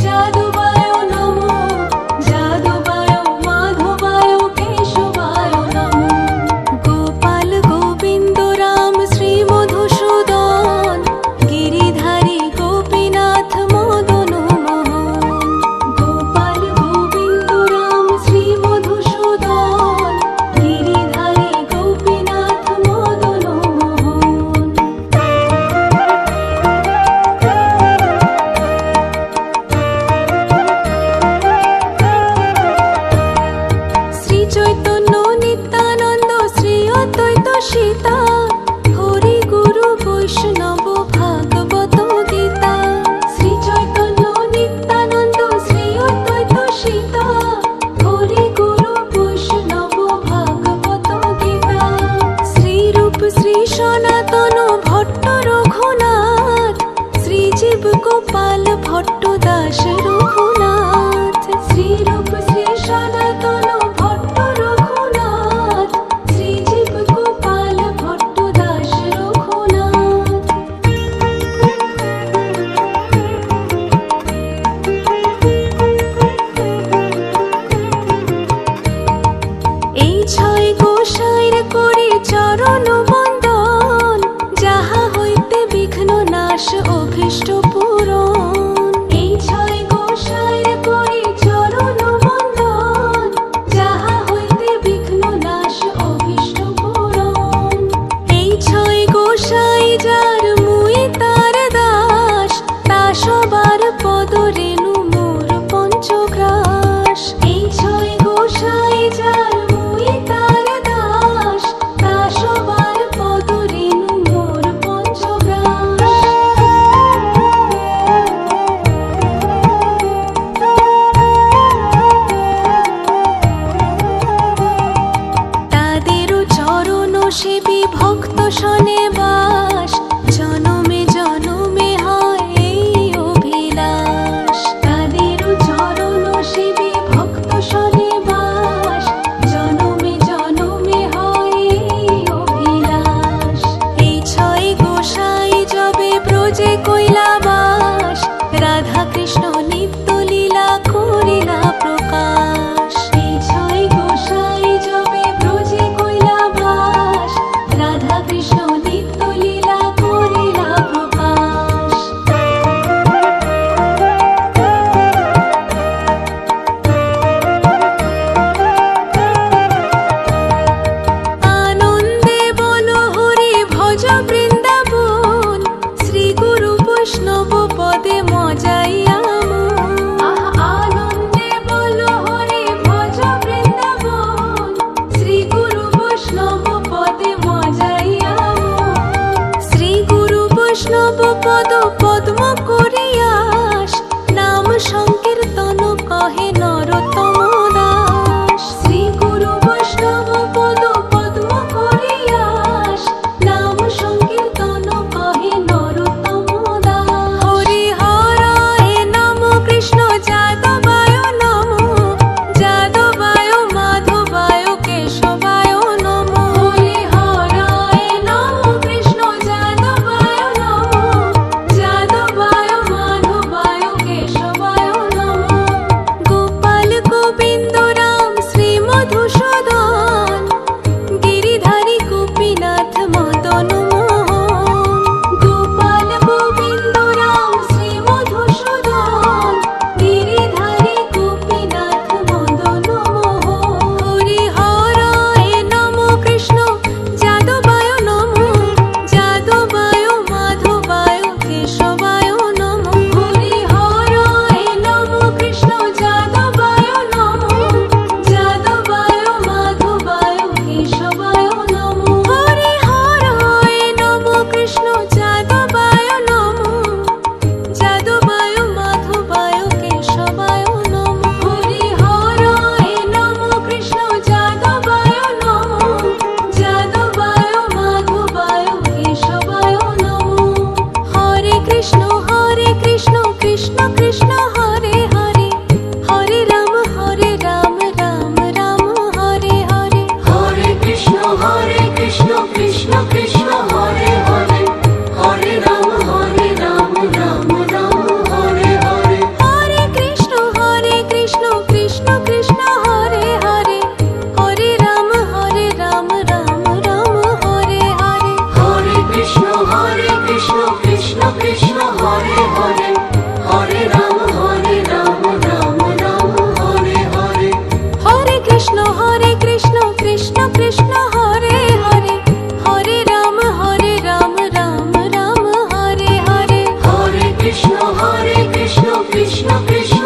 যাদবায় নমো, যাদবায় মাধবায় কেশবায় নমো। গোপাল গোবিন্দ রাম শ্রী মধুসূদন, গিরিধারী গোপীনাথ মদন মোহন। গোপাল গোবিন্দ রাম শ্রী মধুসূদন, গিরিধারী গোপীনাথ মদন মোহন। শ্রী চৈতন্য নিত্যানন্দ শ্রী অদ্বৈত সীতা, হরি গুরু বৈষ্ণব ভাগবত গীতা। শ্রী চৈতন্য নিত্যানন্দ শ্রী অদ্বৈত সীতা, হরি গুরু বৈষ্ণব ভাগবত গীতা। শ্রীরূপ শ্রী সনাতন ভট্ট রঘুনাথ, শ্রীজীব গোপাল ভট্ট দাস রঘুনাথ। শ্রীরূপ শ্রী সনাতন ভট্ট রঘুনাথ, শ্রীজীব গোপাল ভট্ট দাস রঘুনাথ। এই ছয় গোসাইর করি চরণ বন্দন, যাহা হইতে বিঘ্ন নাশ অভীষ্ট পূরণ। এই ছয় গোসাইর কৃষ্ণ